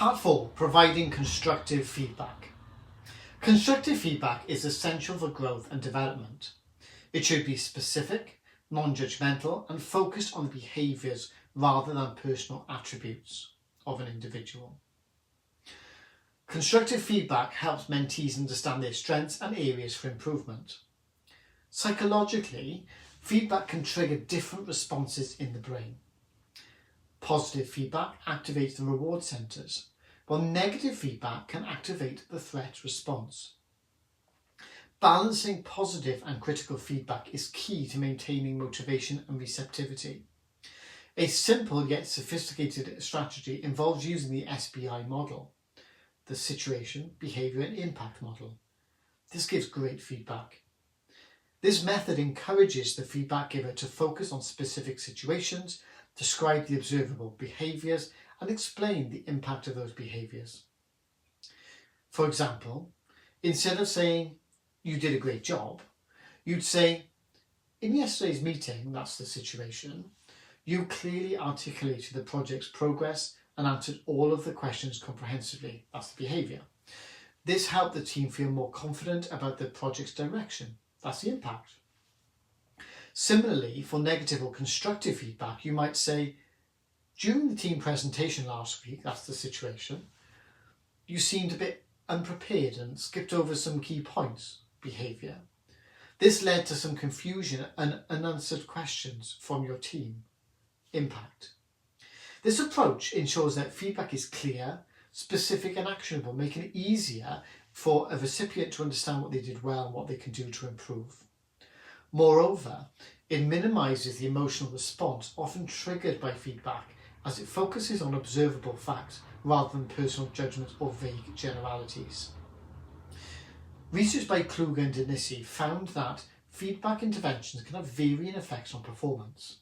Part 4. Providing constructive feedback. Constructive feedback is essential for growth and development. It should be specific, non-judgmental and focused on the behaviours rather than personal attributes of an individual. Constructive feedback helps mentees understand their strengths and areas for improvement. Psychologically, feedback can trigger different responses in the brain. Positive feedback activates the reward centres, while negative feedback can activate the threat response. Balancing positive and critical feedback is key to maintaining motivation and receptivity. A simple yet sophisticated strategy involves using the SBI model, the situation, behaviour and impact model. This gives great feedback. This method encourages the feedback giver to focus on specific situations, describe the observable behaviours and explain the impact of those behaviours. For example, instead of saying, "You did a great job," you'd say, "In yesterday's meeting," that's the situation, "you clearly articulated the project's progress and answered all of the questions comprehensively," that's the behaviour. "This helped the team feel more confident about the project's direction," that's the impact. Similarly, for negative or constructive feedback, you might say, "During the team presentation last week," that's the situation, "you seemed a bit unprepared and skipped over some key points," behaviour. "This led to some confusion and unanswered questions from your team," impact. This approach ensures that feedback is clear, specific and actionable, making it easier for a recipient to understand what they did well and what they can do to improve. Moreover, it minimises the emotional response often triggered by feedback, as it focuses on observable facts rather than personal judgments or vague generalities. Research by Kluger and Denisi found that feedback interventions can have varying effects on performance.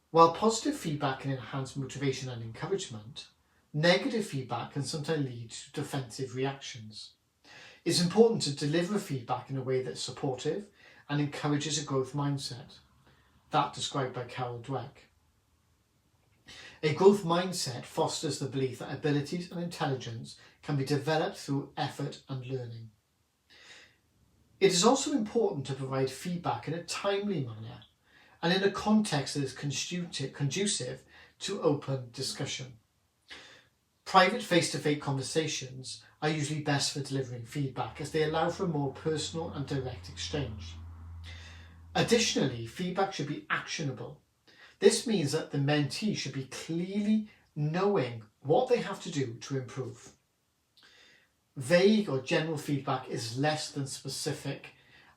While positive feedback can enhance motivation and encouragement, negative feedback can sometimes lead to defensive reactions. It's important to deliver feedback in a way that's supportive and encourages a growth mindset. That described by Carol Dweck. A growth mindset fosters the belief that abilities and intelligence can be developed through effort and learning. It is also important to provide feedback in a timely manner and in a context that is conducive to open discussion. Private face-to-face conversations are usually best for delivering feedback, as they allow for a more personal and direct exchange. Additionally, feedback should be actionable. This means that the mentee should be clearly knowing what they have to do to improve. Vague or general feedback is less than specific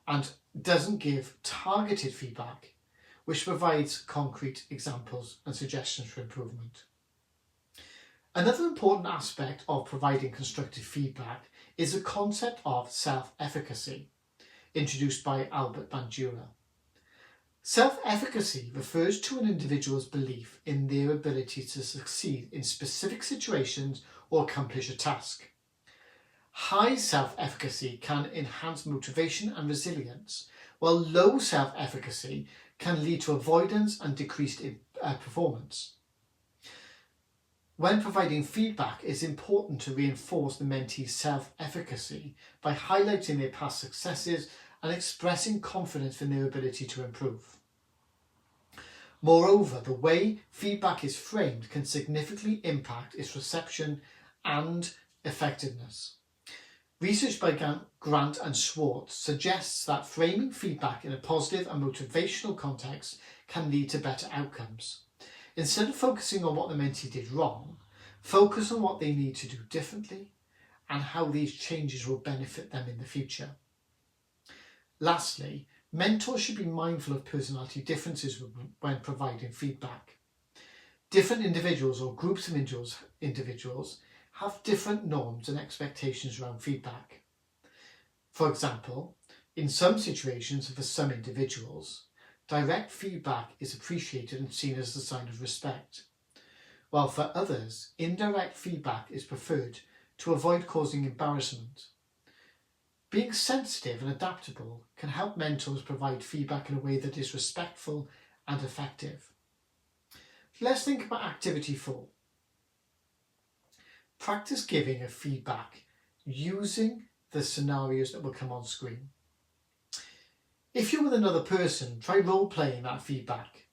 and doesn't give targeted feedback, which provides concrete examples and suggestions for improvement. Another important aspect of providing constructive feedback is the concept of self-efficacy, introduced by Albert Bandura. Self-efficacy refers to an individual's belief in their ability to succeed in specific situations or accomplish a task. High self-efficacy can enhance motivation and resilience, while low self-efficacy can lead to avoidance and decreased performance. When providing feedback, it's important to reinforce the mentee's self-efficacy by highlighting their past successes and expressing confidence in their ability to improve. Moreover, the way feedback is framed can significantly impact its reception and effectiveness. Research by Grant and Schwartz suggests that framing feedback in a positive and motivational context can lead to better outcomes. Instead of focusing on what the mentee did wrong, focus on what they need to do differently and how these changes will benefit them in the future. Lastly, mentors should be mindful of personality differences when providing feedback. Different individuals or groups of individuals have different norms and expectations around feedback. For example, in some situations for some individuals, direct feedback is appreciated and seen as a sign of respect, while for others, indirect feedback is preferred to avoid causing embarrassment. Being sensitive and adaptable can help mentors provide feedback in a way that is respectful and effective. Let's think about activity 4. Practice giving a feedback using the scenarios that will come on screen. If you're with another person, try role-playing that feedback.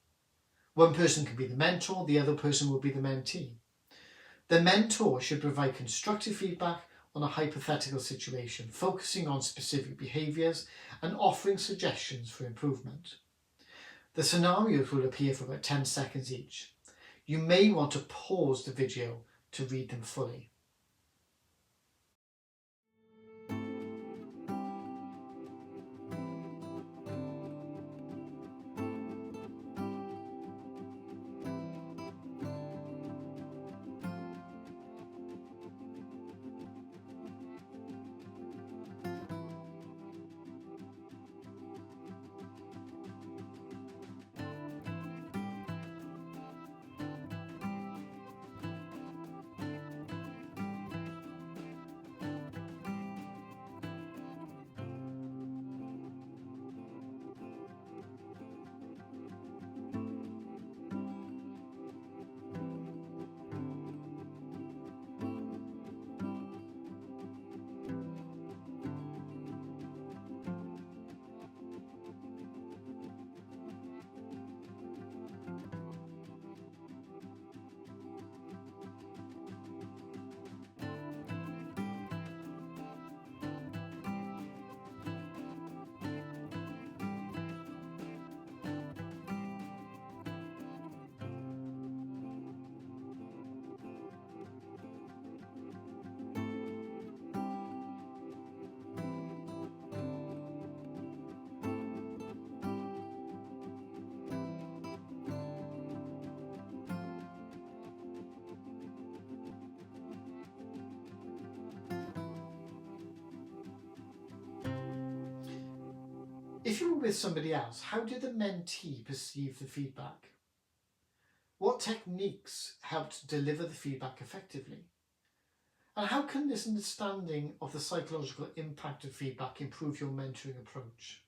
One person can be the mentor, the other person will be the mentee. The mentor should provide constructive feedback on a hypothetical situation, focusing on specific behaviours and offering suggestions for improvement. The scenarios will appear for about 10 seconds each. You may want to pause the video to read them fully. If you were with somebody else, how did the mentee perceive the feedback? What techniques helped deliver the feedback effectively? And how can this understanding of the psychological impact of feedback improve your mentoring approach?